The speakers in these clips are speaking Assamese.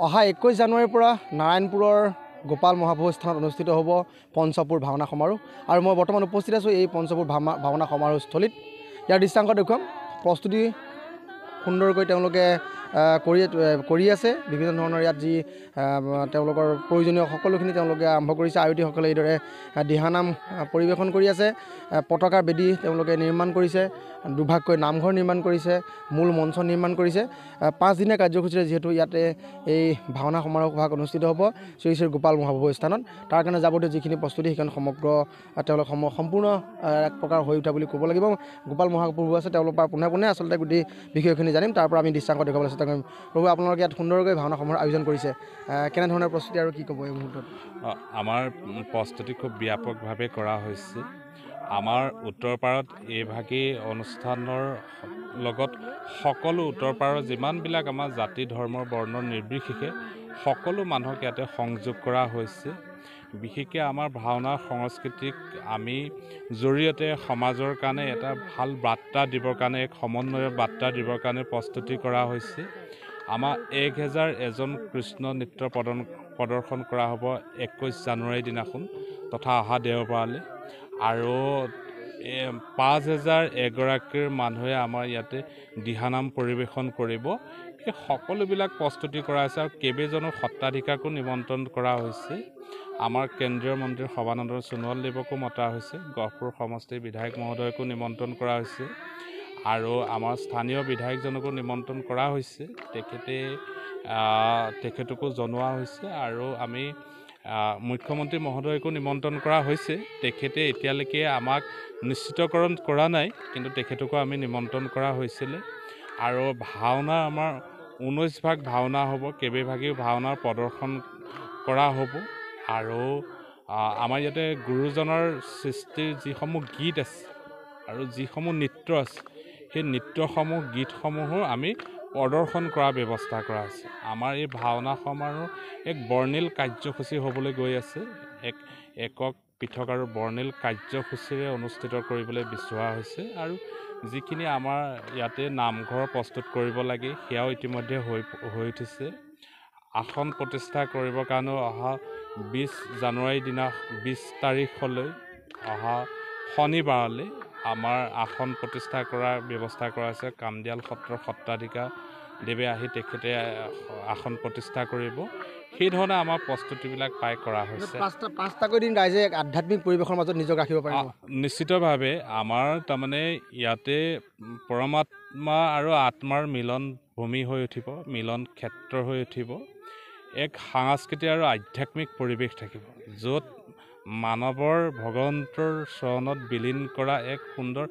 অহা 21 জানুৱাৰীৰ পৰা নাৰায়ণপুৰৰ গোপাল মহাভোজ স্থানত অনুষ্ঠিত হ'ব পঞ্চপুৰ ভাওনা সমাৰোহ আৰু মই বৰ্তমান উপস্থিত আছোঁ এই পঞ্চপুৰ ভাওনা সমাৰোহস্থলীত। ইয়াৰ দৃশ্যাংশ দেখুৱাম। প্ৰস্তুতি সুন্দৰকৈ তেওঁলোকে কৰি আছে। বিভিন্ন ধৰণৰ ইয়াত যি তেওঁলোকৰ প্ৰয়োজনীয় সকলোখিনি তেওঁলোকে আৰম্ভ কৰিছে। আয়তীসকলে এইদৰে দিহানাম পৰিৱেশন কৰি আছে। পতাকাৰ বেদী তেওঁলোকে নিৰ্মাণ কৰিছে, দুভাগকৈ নামঘৰ নিৰ্মাণ কৰিছে, মূল মঞ্চ নিৰ্মাণ কৰিছে। 5 দিনীয়া কাৰ্যসূচীৰে যিহেতু ইয়াতে এই ভাওনা সমাৰোহ ভাগ অনুষ্ঠিত হ'ব শ্ৰী শ্ৰী গোপাল মহাভোজ স্থানত, তাৰ কাৰণে যাৱতীয় যিখিনি প্ৰস্তুতি সেইখন সমগ্ৰ তেওঁলোক সম্পূৰ্ণ এক প্ৰকাৰ হৈ উঠা বুলি ক'ব লাগিব। গোপাল মহাপ্ৰভু আছে, তেওঁলোকৰ পৰা পোনে আচলতে গোটেই বিষয়খিনি জানিম। তাৰ পৰা আমি দৃশ্যাংশ দেখুৱাবলৈ চেষ্টা কৰিম। প্ৰভু, আপোনালোকে ইয়াত সুন্দৰকৈ ভাওনা সমাৰোহ আয়োজন কৰিছে, কেনেধৰণৰ প্ৰস্তুতি আৰু কি ক'ব এই মুহূৰ্তত? আমাৰ প্ৰস্তুতি খুব ব্যাপকভাৱে কৰা হৈছে। আমাৰ উত্তৰ পাৰত এইভাগেই অনুষ্ঠানৰ লগত সকলো উত্তৰ পাৰৰ যিমানবিলাক আমাৰ জাতি ধৰ্ম বৰ্ণৰ নিৰ্বিশেষে সকলো মানুহক ইয়াতে সংযোগ কৰা হৈছে। বিশেষকৈ আমাৰ ভাওনা সংস্কৃতিক আমি জৰিয়তে সমাজৰ কাৰণে এটা ভাল বাৰ্তা দিবৰ কাৰণে, এক সমন্বয়ৰ বাৰ্তা দিবৰ কাৰণে প্ৰস্তুতি কৰা হৈছে। আমাৰ 1001জন কৃষ্ণ নৃত্য প্ৰদৰ্শন কৰা হ'ব 21 জানুৱাৰীৰ দিনাখন তথা অহা দেওবাৰলৈ, আৰু 5000 এগৰাকীৰ মানুহে আমাৰ ইয়াতে দিহানাম পৰিৱেশন কৰিব। এই সকলোবিলাক প্ৰস্তুতি কৰা হৈছে আৰু কেইবাজনো সত্ৰাধিকাৰকো নিমন্ত্ৰণ কৰা হৈছে। আমাৰ কেন্দ্ৰীয় মন্ত্ৰী সৰ্বানন্দ সোণোৱাল দেৱকো মতা হৈছে, গহপুৰ সমষ্টিৰ বিধায়ক মহোদয়কো নিমন্ত্ৰণ কৰা হৈছে আৰু আমাৰ স্থানীয় বিধায়কজনকো নিমন্ত্ৰণ কৰা হৈছে। তেখেতকো জনোৱা হৈছে আৰু আমি মুখ্যমন্ত্ৰী মহোদয়কো নিমন্ত্ৰণ কৰা হৈছে। তেখেতে এতিয়ালৈকে আমাক নিশ্চিতকৰণ কৰা নাই, কিন্তু তেখেতকো আমি নিমন্ত্ৰণ কৰা হৈছিলে। আৰু ভাওনা আমাৰ 19 ভাগ ভাওনা হ'ব, কেইবাভাগেও ভাওনাৰ প্ৰদৰ্শন কৰা হ'ব। আৰু আমাৰ ইয়াতে গুৰুজনাৰ সৃষ্টিৰ যিসমূহ গীত আছে আৰু যিসমূহ নৃত্য আছে, সেই নৃত্যসমূহ গীতসমূহো আমি প্ৰদৰ্শন কৰাৰ ব্যৱস্থা কৰা আছে। আমাৰ এই ভাওনা সমাৰোহ এক বৰ্ণিল কাৰ্যসূচী হ'বলৈ গৈ আছে। একক পৃথক আৰু বৰ্ণিল কাৰ্যসূচীৰে অনুষ্ঠিত কৰিবলৈ বিচৰা হৈছে। আৰু যিখিনি আমাৰ ইয়াতে নামঘৰ প্ৰস্তুত কৰিব লাগে সেয়াও ইতিমধ্যে হৈ উঠিছে। আসন প্ৰতিষ্ঠা কৰিবৰ কাৰণেও অহা 20 জানুৱাৰীৰ দিনা 20 তাৰিখলৈ অহা শনিবাৰলৈ আমাৰ আসন প্ৰতিষ্ঠা কৰাৰ ব্যৱস্থা কৰা হৈছে। কামদিয়াল সত্ৰৰ সত্ৰাধিকাৰ দেৱে আহি তেখেতে আসন প্ৰতিষ্ঠা কৰিব। সেইধৰণে আমাৰ প্ৰস্তুতিবিলাক প্ৰায় কৰা হৈছে। 5টাকৈ দিন ৰাইজে আধ্যাত্মিক পৰিৱেশৰ মাজত নিজক ৰাখিব পাৰিব। নিশ্চিতভাৱে আমাৰ তাৰমানে ইয়াতে পৰমাত্মা আৰু আত্মাৰ মিলন ভূমি হৈ উঠিব, মিলন ক্ষেত্ৰ হৈ উঠিব। এক সাংস্কৃতিক আৰু আধ্যাত্মিক পৰিৱেশ থাকিব, য'ত মানৱৰ ভগৱন্তৰ চৰণত বিলীন কৰা এক সুন্দৰ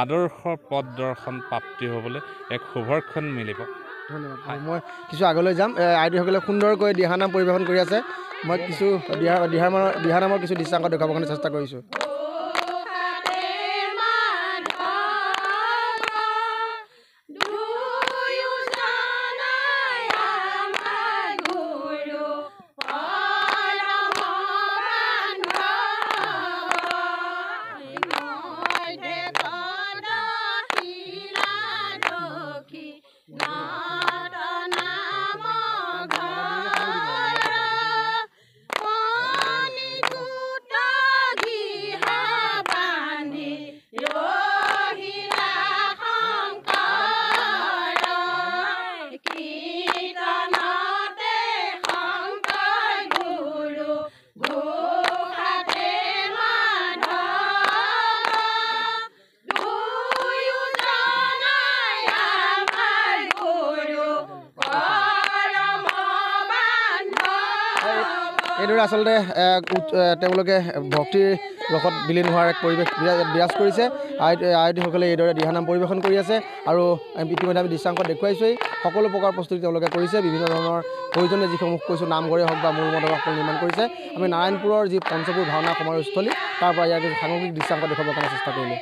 আদৰ্শ পথ দৰ্শন প্ৰাপ্তি হ'বলৈ এক শুভক্ষণ মিলিব। ধন্যবাদ। মই কিছু আগলৈ যাম। আইটিসকলে সুন্দৰকৈ দিহানাম পৰিৱেশন কৰি আছে। মই কিছু দিহানামৰ কিছু দৃশ্যাংশ দেখুৱাবৰ কাৰণে চেষ্টা কৰিছোঁ। এইদৰে আচলতে তেওঁলোকে ভক্তিৰ ৰসত বিলীন হোৱাৰ এক পৰিৱেশ বিৰাজ কৰিছে। আয়তীসকলে এইদৰে দিহানাম পৰিৱেশন কৰি আছে আৰু ইতিমধ্যে আমি দৃশ্যাংশ দেখুৱাইছোঁৱেই। সকলো প্ৰকাৰ প্ৰস্তুতি তেওঁলোকে কৰিছে। বিভিন্ন ধৰণৰ প্ৰয়োজনীয় যিসমূহ কৈছোঁ নামঘৰে হওক বা মূল মণ্ডপ সকলো নিৰ্মাণ কৰিছে। আমি নাৰায়ণপুৰৰ যি পঞ্চপুৰ ভাওনা সমাৰোহস্থলী তাৰ পৰা ইয়াৰ সামগ্ৰিক দৃশ্যাংশ দেখুৱাবৰ কাৰণে চেষ্টা কৰিলোঁ।